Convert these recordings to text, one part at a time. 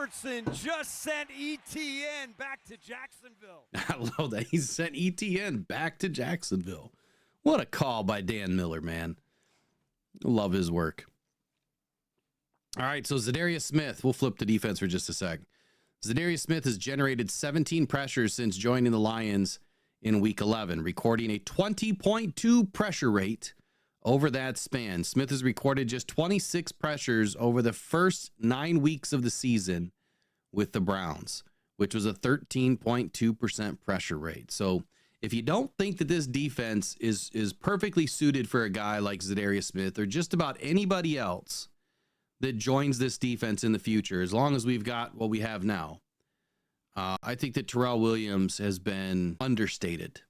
Robertson just sent ETN back to Jacksonville. I love that. He sent ETN back to Jacksonville. What a call by Dan Miller, man. Love his work. All right, so Zadarius Smith. We'll flip the defense for just a sec. Zadarius Smith has generated 17 pressures since joining the Lions in Week 11, recording a 20.2 pressure rate over that span. Smith has recorded just 26 pressures over the first 9 weeks of the season with the Browns, which was a 13.2% pressure rate. So if you don't think that this defense is perfectly suited for a guy like Zadarius Smith or just about anybody else that joins this defense in the future, as long as we've got what we have now, I think that Terrell Williams has been understated,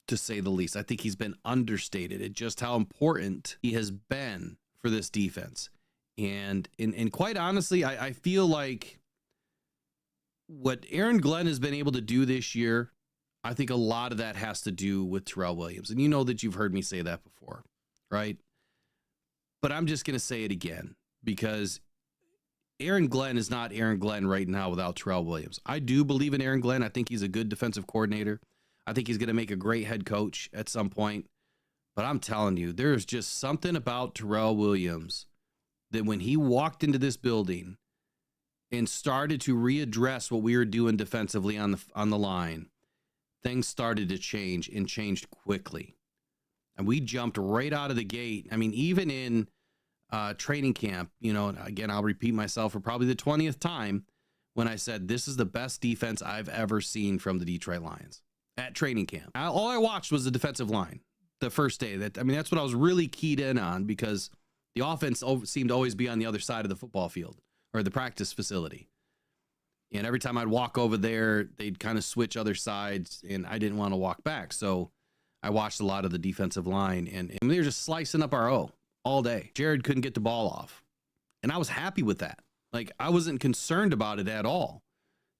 to say the least. I think he's been understated at just how important he has been for this defense. And quite honestly, I feel like what Aaron Glenn has been able to do this year, I think a lot of that has to do with Terrell Williams. And you know that you've heard me say that before, right? But I'm just going to say it again, because Aaron Glenn is not Aaron Glenn right now without Terrell Williams. I do believe in Aaron Glenn. I think he's a good defensive coordinator. I think he's going to make a great head coach at some point. But I'm telling you, there's just something about Terrell Williams that when he walked into this building and started to readdress what we were doing defensively on the line, things started to change and changed quickly. And we jumped right out of the gate. I mean, even in training camp, you know, again, I'll repeat myself for probably the 20th time when I said this is the best defense I've ever seen from the Detroit Lions at training camp. All I watched was the defensive line the first day. That's what I was really keyed in on, because the offense seemed to always be on the other side of the football field or the practice facility. And every time I'd walk over there, they'd kind of switch other sides, and I didn't want to walk back. So I watched a lot of the defensive line, and they were just slicing up our O all day. Jared couldn't get the ball off, and I was happy with that. Like, I wasn't concerned about it at all.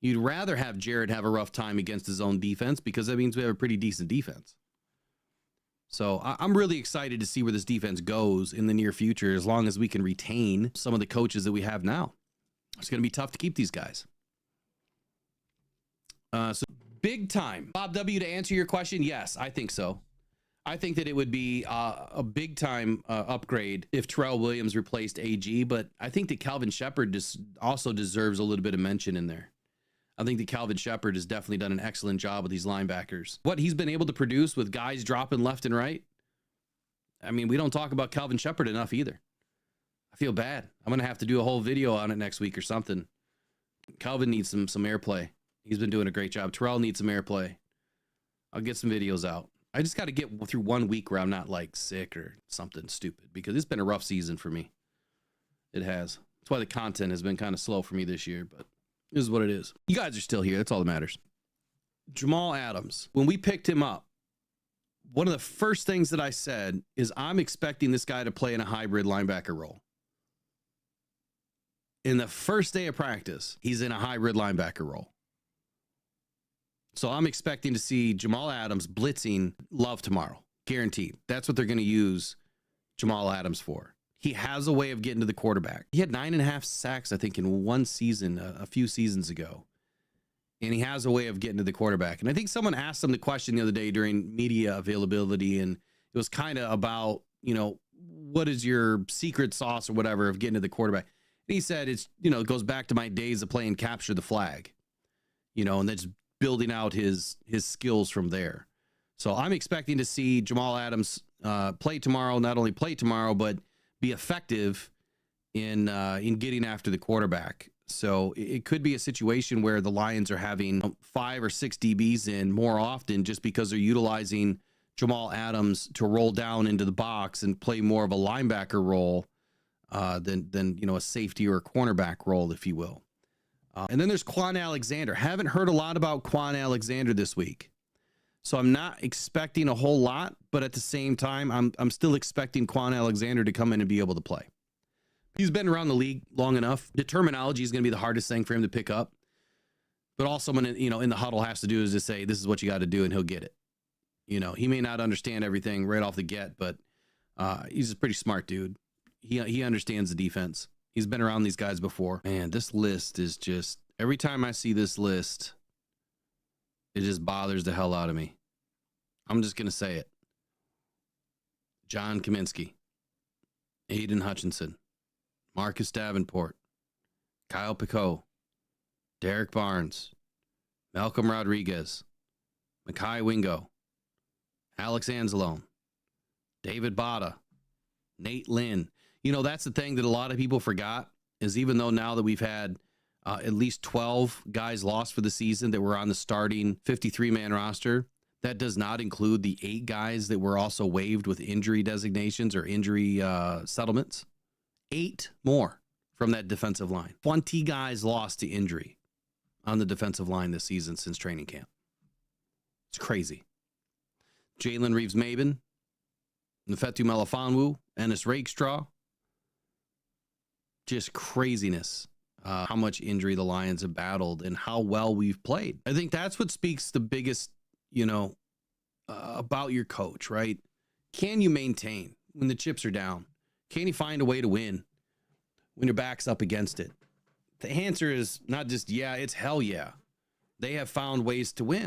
You'd rather have Jared have a rough time against his own defense, because that means we have a pretty decent defense. So I'm really excited to see where this defense goes in the near future, as long as we can retain some of the coaches that we have now. It's going to be tough to keep these guys. So big time. Bob W., to answer your question, yes, I think so. I think that it would be a big time upgrade if Terrell Williams replaced AG, but I think that Calvin Shepard also deserves a little bit of mention in there. I think that Calvin Shepard has definitely done an excellent job with these linebackers. What he's been able to produce with guys dropping left and right, I mean, we don't talk about Calvin Shepard enough either. I feel bad. I'm going to have to do a whole video on it next week or something. Calvin needs some airplay. He's been doing a great job. Terrell needs some airplay. I'll get some videos out. I just got to get through 1 week where I'm not like sick or something stupid, because it's been a rough season for me. It has. That's why the content has been kind of slow for me this year, but this is what it is. You guys are still here. That's all that matters. Jamal Adams, when we picked him up, one of the first things that I said is I'm expecting this guy to play in a hybrid linebacker role. In the first day of practice, he's in a hybrid linebacker role. So I'm expecting to see Jamal Adams blitzing Love tomorrow. Guaranteed. That's what they're going to use Jamal Adams for. He has a way of getting to the quarterback. He had 9.5 sacks, I think, in one season, a few seasons ago. And he has a way of getting to the quarterback. And I think someone asked him the question the other day during media availability, and it was kind of about, you know, what is your secret sauce or whatever of getting to the quarterback? And he said, it's, you know, it goes back to my days of playing capture the flag, you know, and that's building out his skills from there. So I'm expecting to see Jamal Adams play tomorrow, not only play tomorrow, but be effective in getting after the quarterback. So it could be a situation where the Lions are having 5 or 6 DBs in more often, just because they're utilizing Jamal Adams to roll down into the box and play more of a linebacker role than you know, a safety or a cornerback role, if you will. And then there's Quan Alexander. Haven't heard a lot about Quan Alexander this week, so I'm not expecting a whole lot. But at the same time, I'm still expecting Quan Alexander to come in and be able to play. He's been around the league long enough. The terminology is going to be the hardest thing for him to pick up. But all someone in the huddle has to do is just say, "This is what you got to do," and he'll get it. You know, he may not understand everything right off the get, but he's a pretty smart dude. He understands the defense. He's been around these guys before. Man, this list is just, every time I see this list, it just bothers the hell out of me. I'm just going to say it. John Kaminsky, Aiden Hutchinson, Marcus Davenport, Kyle Picot, Derek Barnes, Malcolm Rodriguez, Makai Wingo, Alex Anzalone, David Bada, Nate Lynn. You know, that's the thing that a lot of people forgot, is even though now that we've had at least 12 guys lost for the season that were on the starting 53-man roster, that does not include the 8 guys that were also waived with injury designations or injury settlements. 8 more from that defensive line. 20 guys lost to injury on the defensive line this season since training camp. It's crazy. Jalen Reeves-Maben, Nfetu Melifonwu, Ennis Rakestraw. Just craziness. How much injury the Lions have battled and how well we've played. I think that's what speaks the biggest, about your coach, right? Can you maintain when the chips are down? Can you find a way to win when your back's up against it? The answer is not just yeah, it's hell yeah. They have found ways to win.